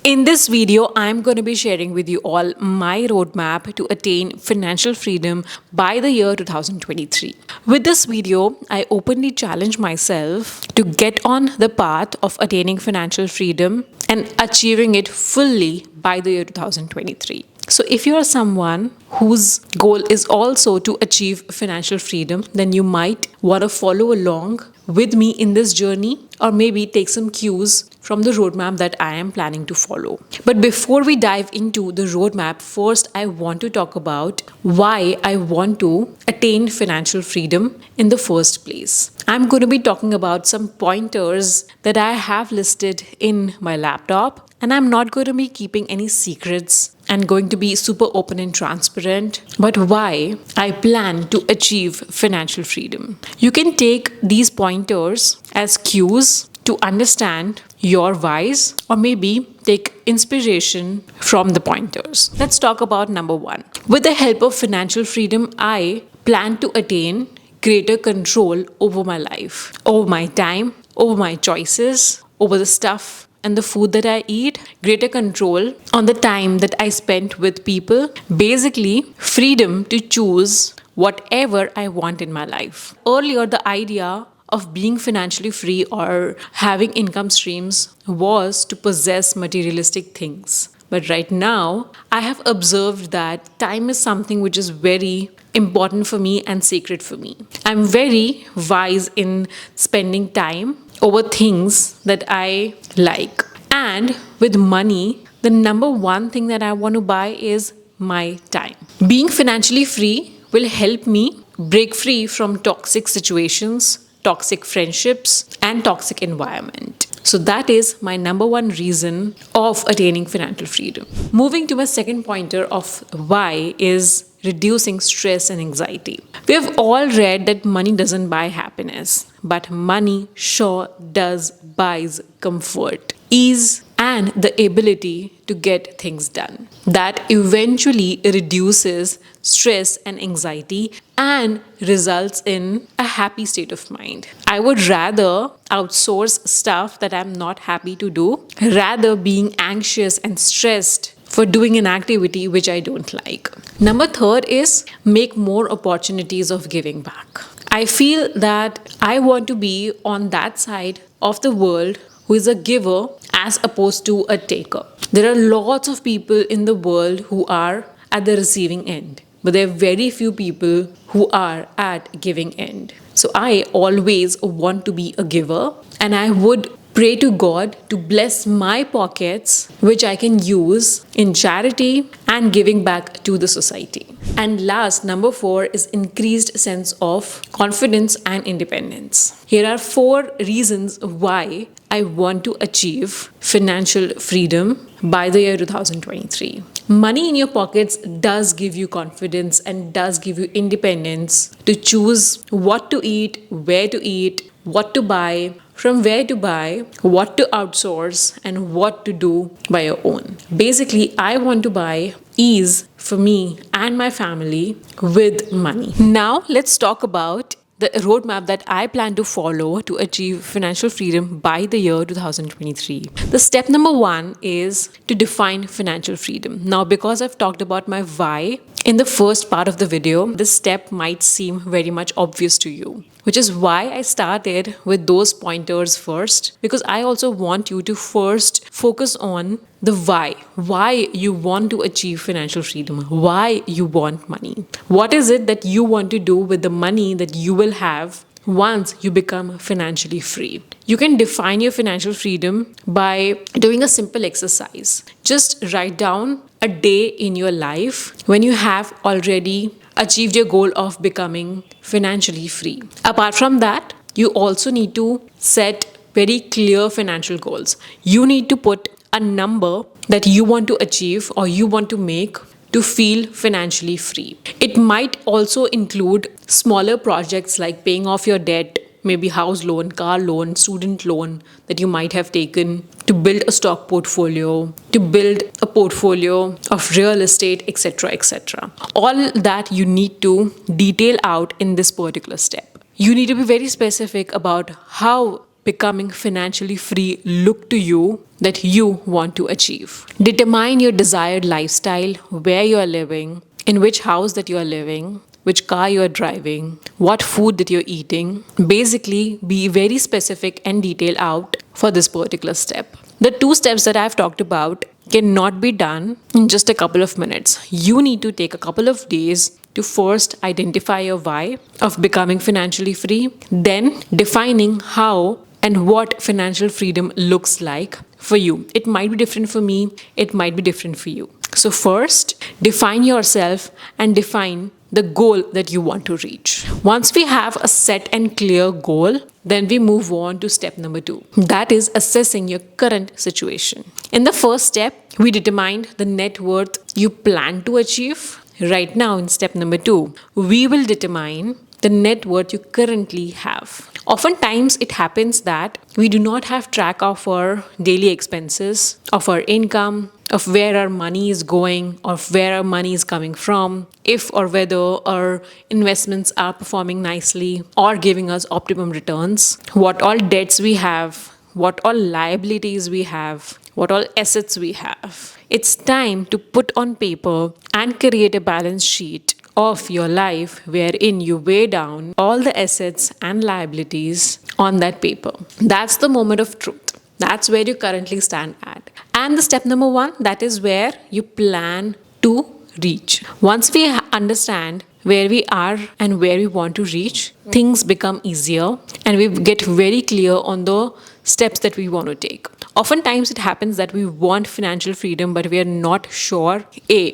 In this video, I'm going to be sharing with you all my roadmap to attain financial freedom by the year 2023. With this video, I openly challenge myself to get on the path of attaining financial freedom and achieving it fully by the year 2023. So if you are someone whose goal is also to achieve financial freedom, then you might want to follow along with me in this journey, or maybe take some cues from the roadmap that I am planning to follow. But before we dive into the roadmap, first I want to talk about why I want to attain financial freedom in the first place. I'm going to be talking about some pointers that I have listed in my laptop, and I'm not going to be keeping any secrets and going to be super open and transparent, but why I plan to achieve financial freedom. You can take these pointers as cues to understand your whys, or maybe take inspiration from the pointers. Let's talk about number one. With the help of financial freedom, I plan to attain greater control over my life, over my time, over my choices, over the stuff and the food that I eat, greater control on the time that I spent with people. Basically, freedom to choose whatever I want in my life. Earlier, the idea of being financially free or having income streams was to possess materialistic things. But right now, I have observed that time is something which is very important for me and sacred for me. I'm very wise in spending time over things that I like. And with money, the number one thing that I want to buy is my time. Being financially free will help me break free from toxic situations, toxic friendships, and toxic environment. So that is my number one reason of attaining financial freedom. Moving to my second pointer of why is reducing stress and anxiety. We have all read that money doesn't buy happiness, but money sure does buys comfort, ease, and the ability to get things done. That eventually reduces stress and anxiety and results in a happy state of mind. I would rather outsource stuff that I'm not happy to do, rather being anxious and stressed for doing an activity which I don't like. Number third is make more opportunities of giving back. I feel that I want to be on that side of the world who is a giver as opposed to a taker. There are lots of people in the world who are at the receiving end, but there are very few people who are at giving end. So I always want to be a giver, and I would pray to God to bless my pockets, which I can use in charity and giving back to the society. And last, number four is increased sense of confidence and independence. Here are 4 reasons why I want to achieve financial freedom by the year 2023. Money in your pockets does give you confidence and does give you independence to choose what to eat, where to eat, what to buy, from where to buy, what to outsource, and what to do by your own. Basically, I want to buy ease for me and my family with money. Now, let's talk about the roadmap that I plan to follow to achieve financial freedom by the year 2023. The step number 1 is to define financial freedom. Now, because I've talked about my why in the first part of the video, this step might seem very much obvious to you, which is why I started with those pointers first, because I also want you to first focus on the why you want to achieve financial freedom, why you want money. What is it that you want to do with the money that you will have once you become financially free? You can define your financial freedom by doing a simple exercise. Just write down a day in your life when you have already achieved your goal of becoming financially free. Apart from that, you also need to set very clear financial goals. You need to put a number that you want to achieve or you want to make to feel financially free. It might also include smaller projects like paying off your debt, maybe house loan, car loan, student loan that you might have taken, to build a stock portfolio, to build a portfolio of real estate, etc., etc. All that you need to detail out in this particular step. You need to be very specific about how becoming financially free look to you that you want to achieve? Determine your desired lifestyle, where you are living, in which house that you are living, which car you are driving, what food that you're eating. Basically, be very specific and detail out for this particular step. The 2 steps that I've talked about cannot be done in just a couple of minutes. You need to take a couple of days to first identify your why of becoming financially free, then defining how and what financial freedom looks like for you. It might be different for me, it might be different for you. So, first, define yourself and define the goal that you want to reach. Once we have a set and clear goal, then we move on to step number 2. That is assessing your current situation. In the first step, we determined the net worth you plan to achieve. Right now, in step number 2, we will determine the net worth you currently have. Oftentimes, it happens that we do not have track of our daily expenses, of our income, of where our money is going, of where our money is coming from, if or whether our investments are performing nicely or giving us optimum returns, what all debts we have, what all liabilities we have, what all assets we have. It's time to put on paper and create a balance sheet of your life wherein you weigh down all the assets and liabilities on that paper. That's the moment of truth. That's where you currently stand at. And the step number 1, that is where you plan to reach. Once we understand where we are and where we want to reach, things become easier and we get very clear on the steps that we want to take. Oftentimes it happens that we want financial freedom, but we are not sure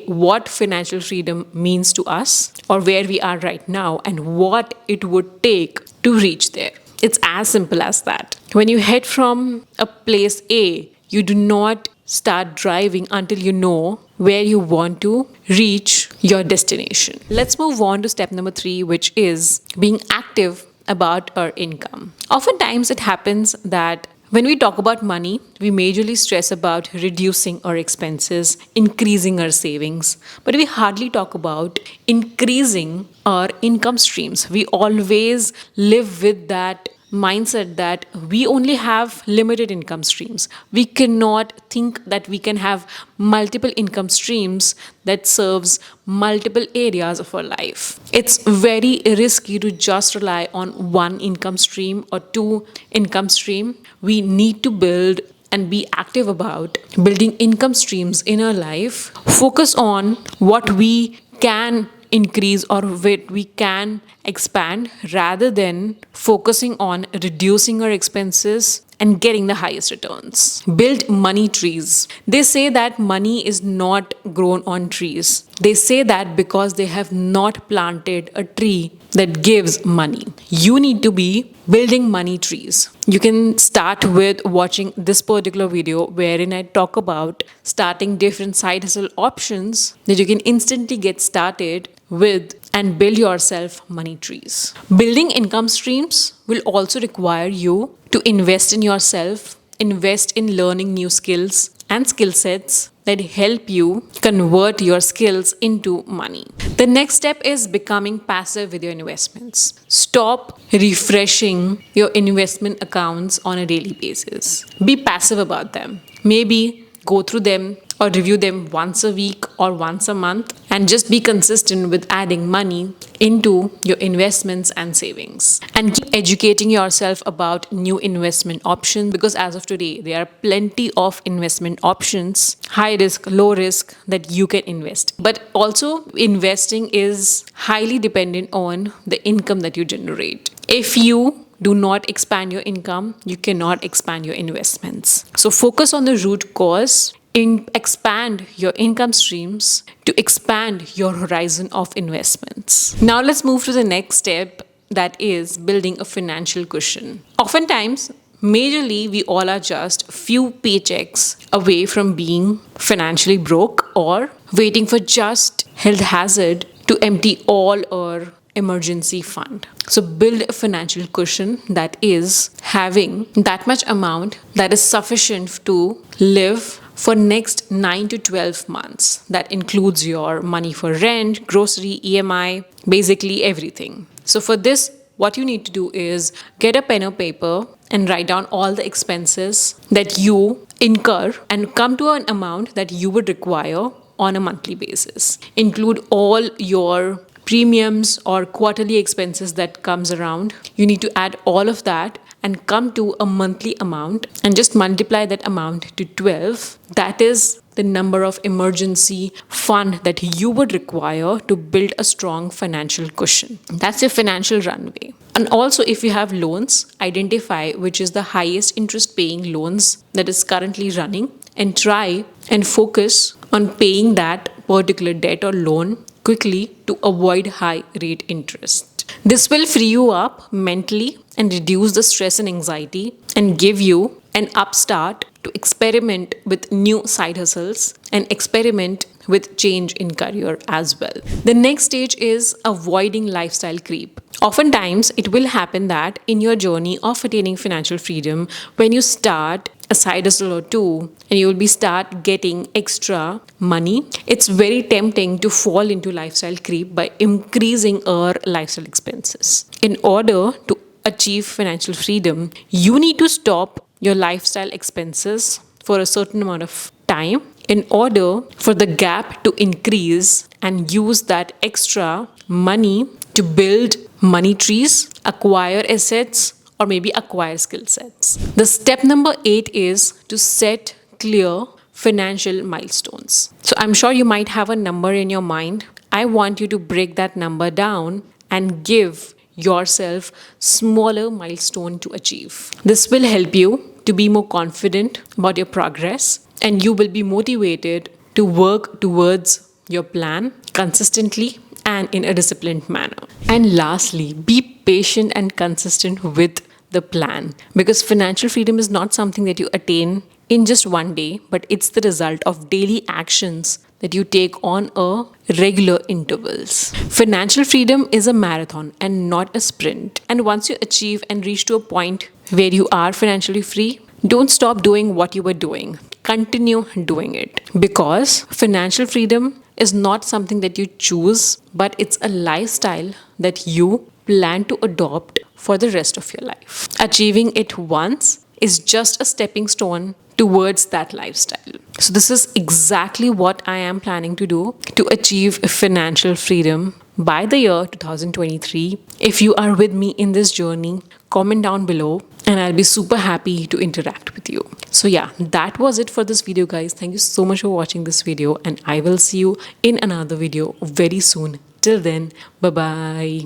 what financial freedom means to us or where we are right now and what it would take to reach there. It's as simple as that. When you head from a place A, you do not start driving until you know where you want to reach your destination. Let's move on to step number 3, which is being active about our income. Oftentimes it happens that when we talk about money, we majorly stress about reducing our expenses, increasing our savings, but we hardly talk about increasing our income streams. We always live with that mindset that we only have limited income streams. We cannot think that we can have multiple income streams that serves multiple areas of our life. It's very risky to just rely on one income stream or 2 income stream. We need to build and be active about building income streams in our life. Focus on what we can increase or what we can expand rather than focusing on reducing our expenses and getting the highest returns. Build money trees. They say that money is not grown on trees. They say that because they have not planted a tree that gives money. You need to be building money trees. You can start with watching this particular video wherein I talk about starting different side hustle options that you can instantly get started with and build yourself money trees. Building income streams will also require you to invest in yourself, invest in learning new skills and skill sets that help you convert your skills into money. The next step is becoming passive with your investments. Stop refreshing your investment accounts on a daily basis. Be passive about them. Maybe go through them or review them once a week or once a month and just be consistent with adding money into your investments and savings. And keep educating yourself about new investment options because as of today, there are plenty of investment options, high risk, low risk that you can invest. But also investing is highly dependent on the income that you generate. If you do not expand your income, you cannot expand your investments. So focus on the root cause. Expand your income streams to expand your horizon of investments. Now let's move to the next step, that is building a financial cushion. Oftentimes, majorly, we all are just few paychecks away from being financially broke or waiting for just health hazard to empty all our emergency fund. So build a financial cushion that is having that much amount that is sufficient to live for next 9 to 12 months. That includes your money for rent, grocery, EMI, basically everything. So for this, what you need to do is get a pen or paper and write down all the expenses that you incur and come to an amount that you would require on a monthly basis. Include all your premiums or quarterly expenses that comes around. You need to add all of that and come to a monthly amount and just multiply that amount to 12. That is the number of emergency fund that you would require to build a strong financial cushion. That's your financial runway. And also, if you have loans, identify which is the highest interest paying loans that is currently running and try and focus on paying that particular debt or loan quickly to avoid high rate interest. This will free you up mentally and reduce the stress and anxiety and give you an upstart to experiment with new side hustles and experiment with change in career as well. The next stage is avoiding lifestyle creep. Oftentimes, it will happen that in your journey of attaining financial freedom, when you start a side hustle or two and you will be start getting extra money, it's very tempting to fall into lifestyle creep by increasing our lifestyle expenses. In order to achieve financial freedom, you need to stop your lifestyle expenses for a certain amount of time in order for the gap to increase and use that extra money to build money trees, acquire assets, or maybe acquire skill sets. The step number 8 is to set clear financial milestones. So I'm sure you might have a number in your mind. I want you to break that number down and give yourself smaller milestone to achieve. This will help you to be more confident about your progress, and you will be motivated to work towards your plan consistently and in a disciplined manner. And lastly, be patient and consistent with the plan, because financial freedom is not something that you attain in just one day, but it's the result of daily actions that you take on a regular intervals. Financial freedom is a marathon and not a sprint. And once you achieve and reach to a point where you are financially free, don't stop doing what you were doing. Continue doing it, because financial freedom is not something that you choose, but it's a lifestyle that you plan to adopt for the rest of your life. Achieving it once is just a stepping stone towards that lifestyle. So this is exactly what I am planning to do to achieve financial freedom by the year 2023. If you are with me in this journey, comment down below and I'll be super happy to interact with you. So yeah, that was it for this video, guys. Thank you so much for watching this video, and I will see you in another video very soon. Till then, bye-bye.